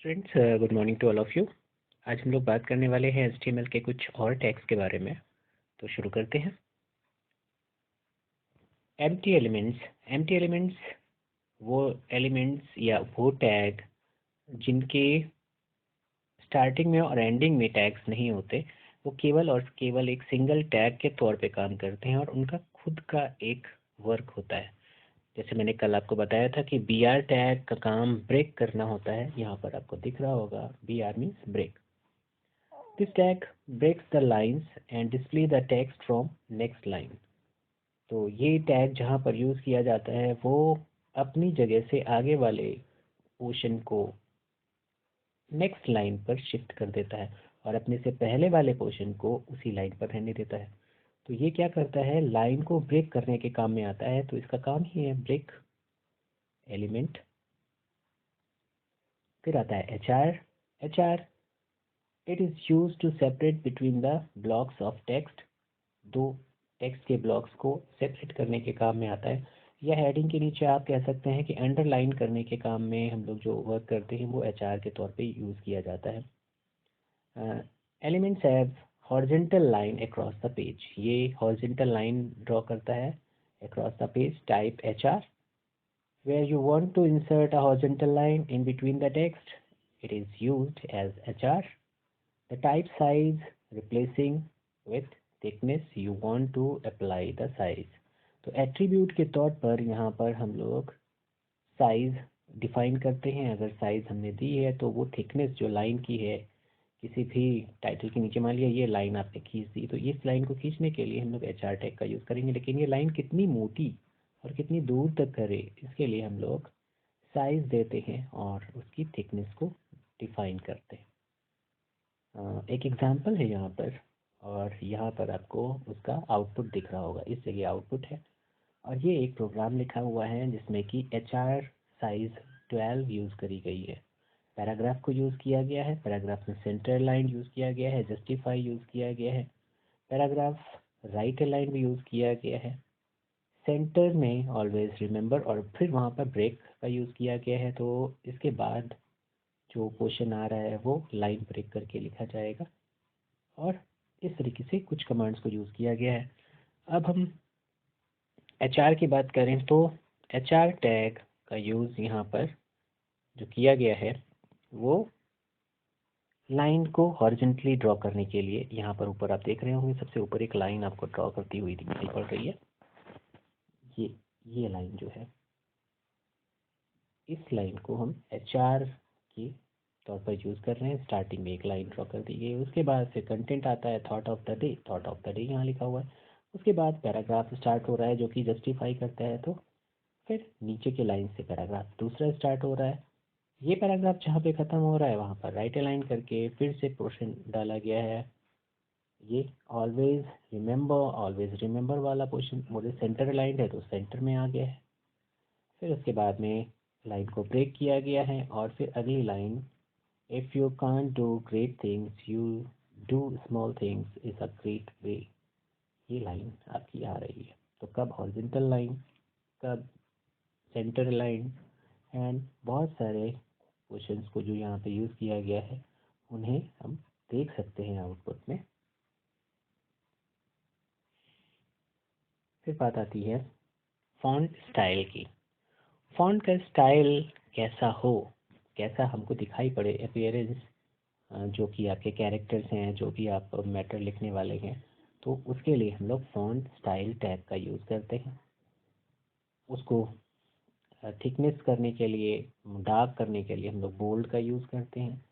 Friends, good morning to all of you. आज हम लोग बात करने वाले हैं HTML के कुछ और टैग्स के बारे में। तो शुरू करते हैं। एम्प्टी एलिमेंट्स वो एलिमेंट्स या वो टैग जिनके स्टार्टिंग में और एंडिंग में टैग्स नहीं होते, वो केवल और केवल एक सिंगल टैग के तौर पे काम करते हैं और उनका खुद का एक वर्क होता है। जैसे मैंने कल आपको बताया था कि BR टैग का काम ब्रेक करना होता है। यहाँ पर आपको दिख रहा होगा, BR means break. This tag breaks the lines and display the text from next line. तो ये टैग जहाँ पर यूज़ किया जाता है वो अपनी जगह से आगे वाले पोर्शन को नेक्स्ट लाइन पर शिफ्ट कर देता है और अपने से पहले वाले पोर्शन को उसी लाइन पर रहने देता है। तो ये क्या करता है, लाइन को ब्रेक करने के काम में आता है। तो इसका काम ही है ब्रेक एलिमेंट। फिर आता है HR। It is use to separate between the blocks of text. दो टेक्स्ट के ब्लॉक्स को सेपरेट करने के काम में आता है। या हेडिंग के नीचे आप कह सकते हैं कि अंडरलाइन करने के काम में हम लोग जो वर्क करते हैं वो HR के तौर पे यूज़ किया जाता है। Elements have horizontal line across the page. ये हॉरिजॉन्टल लाइन ड्रॉ करता है across the page. Type HR, where you want to insert a horizontal line in between the text, it is used as HR. The type size replacing with thickness, you want to apply the size. तो attribute के तौर पर यहाँ पर हम लोग size define करते हैं। अगर साइज हमने दी है तो वो थिकनेस जो लाइन की है, किसी भी टाइटल के नीचे मान लिया ये लाइन आपने खींच दी, तो इस लाइन को खींचने के लिए हम लोग HR टैग का यूज़ करेंगे। लेकिन ये लाइन कितनी मोटी और कितनी दूर तक करे, इसके लिए हम लोग साइज देते हैं और उसकी थिकनेस को डिफाइन करते हैं। एक एग्जांपल है यहाँ पर, और यहाँ पर आपको उसका आउटपुट दिख रहा होगा। इस जगह आउटपुट है और ये एक प्रोग्राम लिखा हुआ है जिसमें कि HR साइज 12 यूज़ करी गई है। पैराग्राफ को यूज़ किया गया है, पैराग्राफ में सेंटर लाइन यूज़ किया गया है, जस्टिफाई यूज़ किया गया है, पैराग्राफ राइट लाइन भी यूज़ किया गया है, सेंटर में ऑलवेज रिमेंबर, और फिर वहाँ पर ब्रेक का यूज़ किया गया है। तो इसके बाद जो क्वेश्चन आ रहा है वो लाइन ब्रेक करके लिखा जाएगा और इस तरीके से कुछ कमांड्स को यूज़ किया गया है। अब हम HR की बात करें तो HR टैग का यूज़ यहाँ पर जो किया गया है वो लाइन को हॉरिजॉन्टली ड्रॉ करने के लिए। यहाँ पर ऊपर आप देख रहे होंगे, सबसे ऊपर एक लाइन आपको ड्रॉ करती हुई दिखाई पड़ रही है। ये लाइन जो है, इस लाइन को हम HR की तौर पर यूज़ कर रहे हैं। स्टार्टिंग में एक लाइन ड्रॉ कर दी गई, उसके बाद फिर कंटेंट आता है, थॉट ऑफ द डे यहाँ लिखा हुआ है। उसके बाद पैराग्राफ स्टार्ट हो रहा है जो कि जस्टिफाई करता है। तो फिर नीचे के लाइन से पैराग्राफ दूसरा स्टार्ट हो रहा है। ये पैराग्राफ जहाँ पे ख़त्म हो रहा है वहाँ पर राइट अलाइन करके फिर से पोर्शन डाला गया है। ये ऑलवेज रिमेंबर वाला पोर्शन मुझे सेंटर अलाइंड है तो सेंटर में आ गया है। फिर उसके बाद में लाइन को ब्रेक किया गया है और फिर अगली line, if you can't do great things you do small things is a great way. ये लाइन आपकी आ रही है। तो कब हॉरिजॉन्टल लाइन, कब सेंटर लाइन, एंड बहुत सारे क्वेश्चंस को जो यहाँ पे यूज़ किया गया है उन्हें हम देख सकते हैं आउटपुट में। फिर बात आती है फॉन्ट स्टाइल की। फॉन्ट का स्टाइल कैसा हो, कैसा हमको दिखाई पड़े, अपीयरेंस, जो कि आपके कैरेक्टर्स हैं, जो भी आप मैटर लिखने वाले हैं, तो उसके लिए हम लोग फॉन्ट स्टाइल टैग का यूज़ करते हैं। उसको थिकनेस करने के लिए, डार्क करने के लिए हम लोग बोल्ड का यूज़ करते हैं।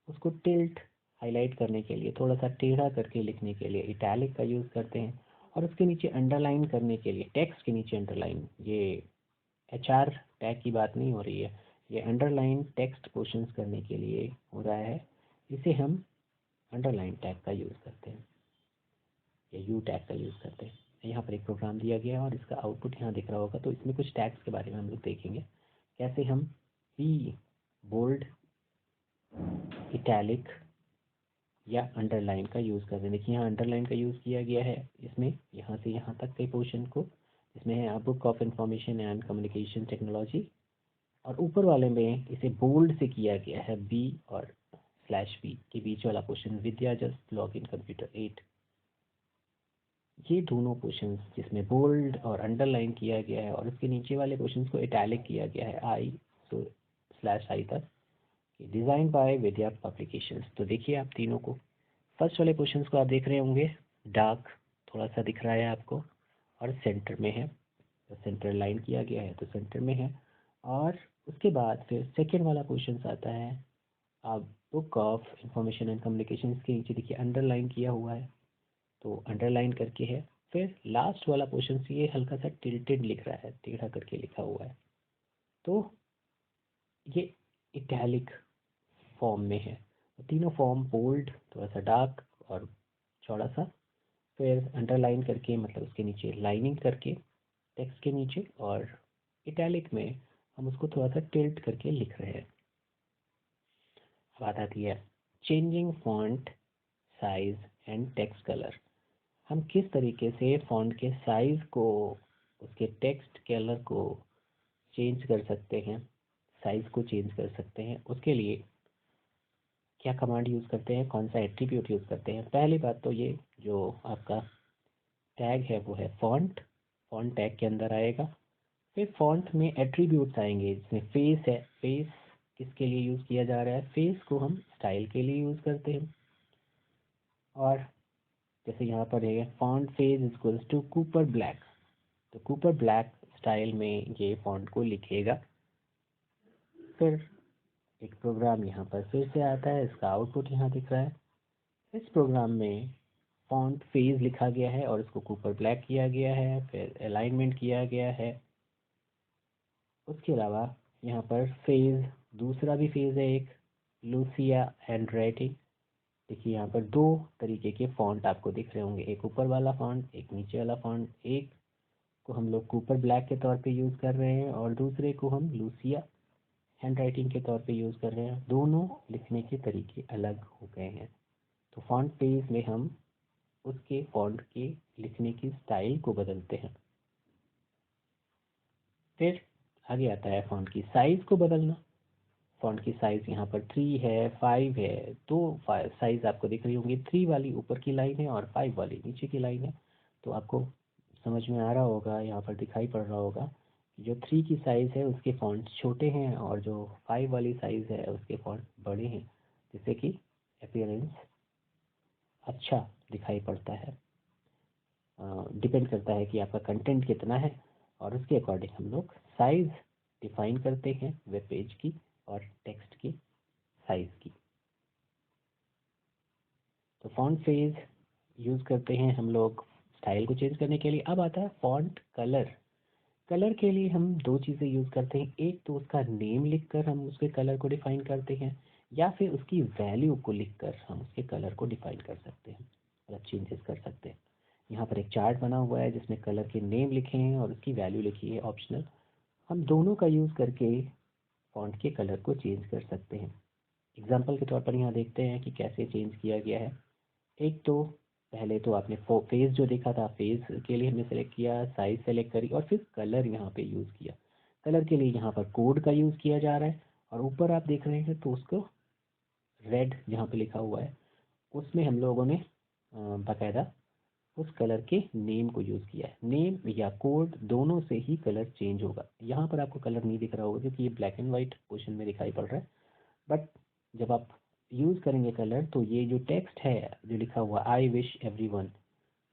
उसको टिल्ट हाईलाइट करने के लिए, थोड़ा सा टेढ़ा करके लिखने के लिए इटैलिक का यूज़ करते हैं। और उसके नीचे अंडरलाइन करने के लिए, टेक्स्ट के नीचे अंडरलाइन, ये HR टैग की बात नहीं हो रही है, ये अंडरलाइन टेक्स्ट क्वेश्चंस करने के लिए हो रहा है। इसे हम अंडरलाइन टैग का यूज़ करते हैं या U टैग का यूज़ करते हैं। यहाँ पर एक प्रोग्राम दिया गया है और इसका आउटपुट यहाँ दिख रहा होगा। तो इसमें कुछ टैग्स के बारे में हम लोग देखेंगे, कैसे हम बोल्ड, इटैलिक या अंडरलाइन का यूज़ करते हैं। देखिए यहाँ अंडरलाइन का यूज़ किया गया है इसमें, यहाँ से यहाँ तक के पोर्शन को, इसमें है book of information and communication technology, और ऊपर वाले में इसे बोल्ड से किया गया है, बी और /b के बीच वाला question, Vidya just log in computer 8। ये दोनों क्वेश्चंस जिसमें बोल्ड और अंडरलाइन किया गया है और उसके नीचे वाले क्वेश्चंस को इटैलिक किया गया है, आई तो /i तक, डिज़ाइन बाय विद्या पब्लिकेशंस। तो देखिए आप तीनों को, फर्स्ट वाले क्वेश्चंस को आप देख रहे होंगे, डार्क थोड़ा सा दिख रहा है आपको और सेंटर में है, तो सेंटर लाइन किया गया है तो सेंटर में है। और उसके बाद फिर सेकेंड वाला क्वेश्चन आता है, आप book of information and communication के नीचे देखिए अंडरलाइन किया हुआ है, तो अंडरलाइन करके है। फिर लास्ट वाला क्वेश्चन ये हल्का सा टिल्टेड लिख रहा है, टेढ़ा करके लिखा हुआ है, तो ये इटैलिक फॉर्म में है। तीनों फॉर्म बोल्ड, थोड़ा सा डार्क और चौड़ा सा, फिर अंडरलाइन करके मतलब उसके नीचे लाइनिंग करके टेक्स्ट के नीचे, और इटैलिक में हम उसको थोड़ा सा टिल्ट करके लिख रहे हैं। बात आती है changing font size and text colour. हम किस तरीके से फॉन्ट के साइज को, उसके टेक्स्ट कलर को चेंज कर सकते हैं, साइज को चेंज कर सकते हैं, उसके लिए क्या कमांड यूज़ करते हैं, कौन सा एट्रीब्यूट यूज़ करते हैं। पहली बात तो ये जो आपका टैग है वो है फॉन्ट, फॉन्ट टैग के अंदर आएगा। फिर फॉन्ट में एट्रीब्यूट्स आएंगे, जिसमें फेस है, फेस किसके लिए यूज़ किया जा रहा है, फेस को हम स्टाइल के लिए यूज़ करते हैं। और जैसे यहाँ पर है font face equals to Cooper Black, तो कूपर ब्लैक स्टाइल में ये फॉन्ट को लिखेगा। फिर एक प्रोग्राम यहाँ पर फिर से आता है, इसका आउटपुट यहाँ दिख रहा है। इस प्रोग्राम में फॉन्ट फेज लिखा गया है और इसको कूपर ब्लैक किया गया है, फिर अलाइनमेंट किया गया है। उसके अलावा यहाँ पर फेज, दूसरा भी फेज है एक, लूसिया हैंड राइटिंग। देखिए यहाँ पर दो तरीके के फॉन्ट आपको दिख रहे होंगे, एक ऊपर वाला फॉन्ट, एक नीचे वाला फॉन्ट। एक को हम लोग कूपर ब्लैक के तौर पे यूज़ कर रहे हैं और दूसरे को हम लूसिया हैंड राइटिंग के तौर पे यूज़ कर रहे हैं। दोनों लिखने के तरीके अलग हो गए हैं, तो फॉन्ट पेज में हम उसके फॉन्ट के लिखने की स्टाइल को बदलते हैं। फिर आगे आता है फॉन्ट की साइज़ को बदलना। फॉन्ट की साइज़ यहाँ पर 3 है, 5 है, दो साइज़ आपको दिख रही होंगी, 3 वाली ऊपर की लाइन है और 5 वाली नीचे की लाइन है। तो आपको समझ में आ रहा होगा, यहाँ पर दिखाई पड़ रहा होगा, जो 3 की साइज़ है उसके फॉन्ट छोटे हैं और जो 5 वाली साइज़ है उसके फॉन्ट बड़े हैं, जिससे कि अपीयरेंस अच्छा दिखाई पड़ता है। डिपेंड करता है कि आपका कंटेंट कितना है और उसके अकॉर्डिंग हम लोग साइज़ डिफाइन करते हैं वेब पेज की और टेक्स्ट की साइज़ की। तो फॉन्ट फेज यूज़ करते हैं हम लोग स्टाइल को चेंज करने के लिए। अब आता है फॉन्ट कलर। कलर के लिए हम दो चीज़ें यूज़ करते हैं, एक तो उसका नेम लिखकर हम उसके कलर को डिफ़ाइन करते हैं, या फिर उसकी वैल्यू को लिखकर हम उसके कलर को डिफ़ाइन कर सकते हैं, मतलब चेंजेस कर सकते हैं। यहाँ पर एक चार्ट बना हुआ है जिसमें कलर के नेम लिखे हैं और उसकी वैल्यू लिखी है ऑप्शनल। हम दोनों का यूज़ करके फॉन्ट के कलर को चेंज कर सकते हैं। एग्जाम्पल के तौर पर यहाँ देखते हैं कि कैसे चेंज किया गया है। एक तो पहले तो आपने फेस जो देखा था, फेस के लिए हमने सेलेक्ट किया, साइज सेलेक्ट करी और फिर कलर यहाँ पे यूज़ किया। कलर के लिए यहाँ पर कोड का यूज़ किया जा रहा है और ऊपर आप देख रहे हैं तो उसको रेड जहाँ पे लिखा हुआ है उसमें हम लोगों ने बाकायदा उस कलर के नेम को यूज़ किया है। नेम या कोड दोनों से ही कलर चेंज होगा। यहाँ पर आपको कलर नहीं दिख रहा होगा क्योंकि ये ब्लैक एंड वाइट पोर्शन में दिखाई पड़ रहा है, बट जब आप यूज़ करेंगे कलर तो ये जो टेक्स्ट है जो लिखा हुआ आई विश एवरीवन,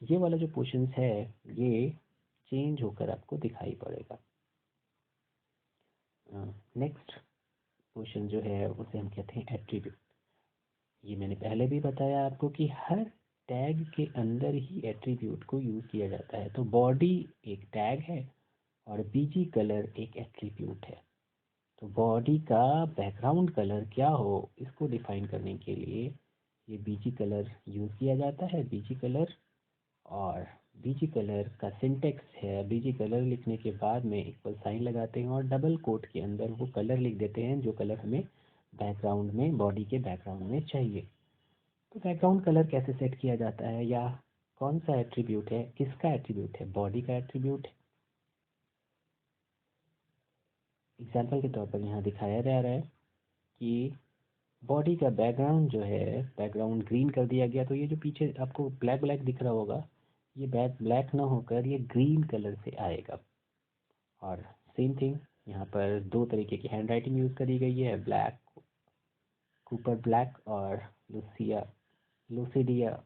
ये वाला जो पोर्शन है ये चेंज होकर आपको दिखाई पड़ेगा। नेक्स्ट पोर्शन जो है उसे हम कहते हैं एट्रीब्यूट। ये मैंने पहले भी बताया आपको कि हर टैग के अंदर ही एट्रीब्यूट को यूज़ किया जाता है। तो बॉडी एक टैग है और बीजी कलर एक एट्रीब्यूट है। तो बॉडी का बैकग्राउंड कलर क्या हो इसको डिफाइन करने के लिए ये बीजी कलर यूज़ किया जाता है। बीजी कलर, और बीजी कलर का सिंटेक्स है, बीजी कलर लिखने के बाद में इक्वल साइन लगाते हैं और डबल कोट के अंदर वो कलर लिख देते हैं जो कलर हमें बैकग्राउंड में, बॉडी के बैकग्राउंड में चाहिए। तो बैकग्राउंड कलर कैसे सेट किया जाता है, या कौन सा एट्रीब्यूट है, किसका एट्रीब्यूट है, बॉडी का एट्रीब्यूट है। एग्जाम्पल के तौर पर यहाँ दिखाया जा रहा है कि बॉडी का बैकग्राउंड जो है, बैकग्राउंड ग्रीन कर दिया गया, तो ये जो पीछे आपको ब्लैक ब्लैक दिख रहा होगा, ये ब्लैक ना होकर ये ग्रीन कलर से आएगा। और सेम थिंग यहाँ पर दो तरीके की हैंड राइटिंग यूज़ करी गई है, ब्लैक, कूपर ब्लैक और लुसिडिया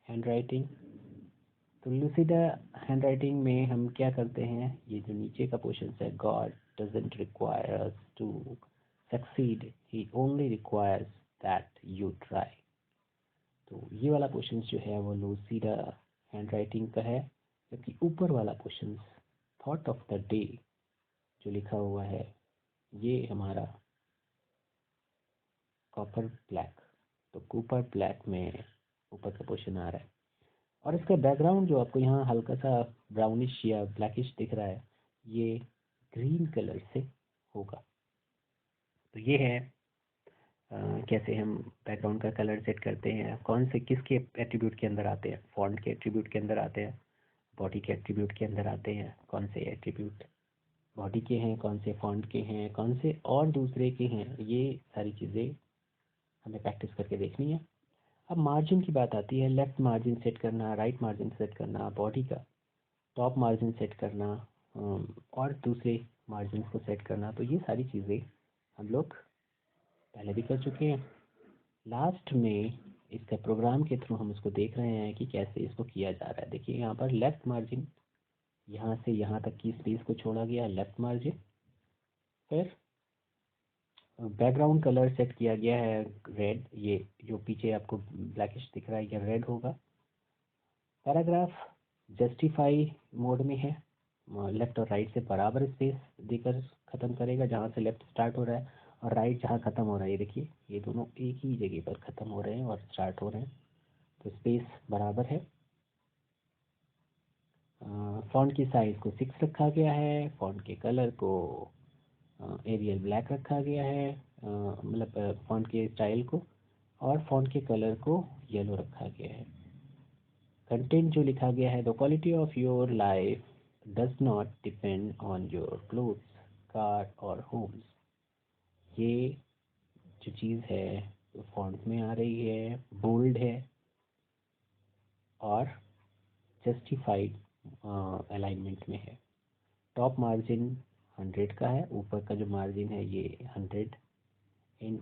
हैंड राइटिंग। तो लुसिडा हैंड राइटिंग में हम क्या करते हैं, ये जो नीचे का पोर्शन है, God doesn't require us to succeed, he only requires that you try. तो ये वाला पोर्शन जो है वो लुसिडा हैंड राइटिंग का है, जबकि ऊपर वाला portion thought of the day जो लिखा हुआ है ये हमारा कॉपर ब्लैक। तो कूपर ब्लैक में ऊपर का पोर्शन आ रहा है, और इसका बैकग्राउंड जो आपको यहाँ हल्का सा ब्राउनिश या ब्लैकिश दिख रहा है, ये ग्रीन कलर से होगा। तो ये है कैसे हम बैकग्राउंड का कलर सेट करते हैं, कौन से किसके एट्रीब्यूट के अंदर आते हैं, फॉन्ट के एट्रीब्यूट के अंदर आते हैं, बॉडी के एट्रीब्यूट के अंदर आते हैं, कौन से एट्रीब्यूट बॉडी के हैं, कौन से फॉन्ट के हैं, कौन से और दूसरे के हैं, ये सारी चीज़ें हमें प्रैक्टिस करके देखनी है। अब मार्जिन की बात आती है, लेफ्ट मार्जिन सेट करना, राइट मार्जिन सेट करना, बॉडी का टॉप मार्जिन सेट करना, और दूसरे मार्जिन को सेट करना। तो ये सारी चीज़ें हम लोग पहले भी कर चुके हैं। लास्ट में इसका प्रोग्राम के थ्रू हम इसको देख रहे हैं कि कैसे इसको किया जा रहा है। देखिए यहाँ पर लेफ्ट मार्जिन, यहाँ से यहाँ तक की स्पेस को छोड़ा गया लेफ्ट मार्जिन, फिर बैकग्राउंड कलर सेट किया गया है रेड, ये जो पीछे आपको ब्लैकिश दिख रहा है ये रेड होगा। पैराग्राफ जस्टिफाई मोड में है, लेफ्ट और राइट से बराबर स्पेस देकर ख़त्म करेगा, जहाँ से लेफ्ट स्टार्ट हो रहा है और राइट जहाँ ख़त्म हो रहा है, ये देखिए ये दोनों एक ही जगह पर ख़त्म हो रहे हैं और स्टार्ट हो रहे हैं, तो स्पेस बराबर है। फ़ॉन्ट की साइज़ को 6 रखा गया है, फ़ॉन्ट के कलर को एरियल ब्लैक रखा गया है, मतलब फ़ॉन्ट के स्टाइल को, और फ़ॉन्ट के कलर को येलो रखा गया है। कंटेंट जो लिखा गया है, the quality of your life does not depend on your clothes, car और होम्स। ये जो चीज़ है फॉन्ट में आ रही है, बोल्ड है और जस्टिफाइड अलाइनमेंट में है। टॉप मार्जिन 100 का है, ऊपर का जो मार्जिन है ये 100 इन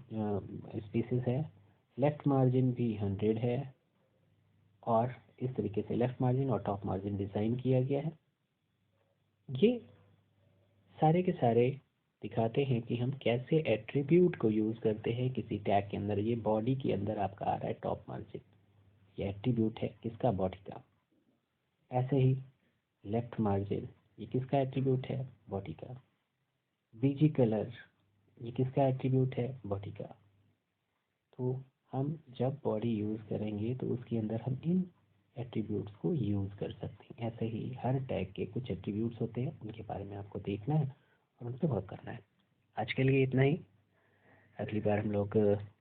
स्पेसेस है, लेफ्ट मार्जिन भी 100 है, और इस तरीके से लेफ्ट मार्जिन और टॉप मार्जिन डिज़ाइन किया गया है। ये सारे के सारे दिखाते हैं कि हम कैसे एट्रीब्यूट को यूज़ करते हैं किसी टैग के अंदर। ये बॉडी के अंदर आपका आ रहा है टॉप मार्जिन, ये एट्रीब्यूट है किसका, बॉडी का। ऐसे ही लेफ्ट मार्जिन, ये किसका एट्रीब्यूट है, बॉडी का। बीजी कलर, ये किसका एट्रीब्यूट है, बॉडी का। तो हम जब बॉडी यूज़ करेंगे तो उसके अंदर हम इन एट्रीब्यूट्स को यूज़ कर सकते हैं। ऐसे ही हर टैग के कुछ एट्रीब्यूट्स होते हैं, उनके बारे में आपको देखना है और उन पर वर्क करना है। आज के लिए इतना ही, अगली बार हम लोग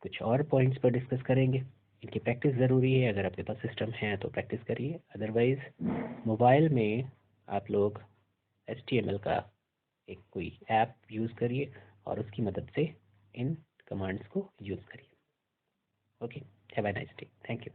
कुछ और पॉइंट्स पर डिस्कस करेंगे। इनकी प्रैक्टिस ज़रूरी है, अगर आपके पास सिस्टम है तो प्रैक्टिस करिए, अदरवाइज़ मोबाइल में आप लोग HTML का एक कोई ऐप यूज़ करिए और उसकी मदद से इन कमांड्स को यूज़ करिए। Okay, have a nice day, thank you.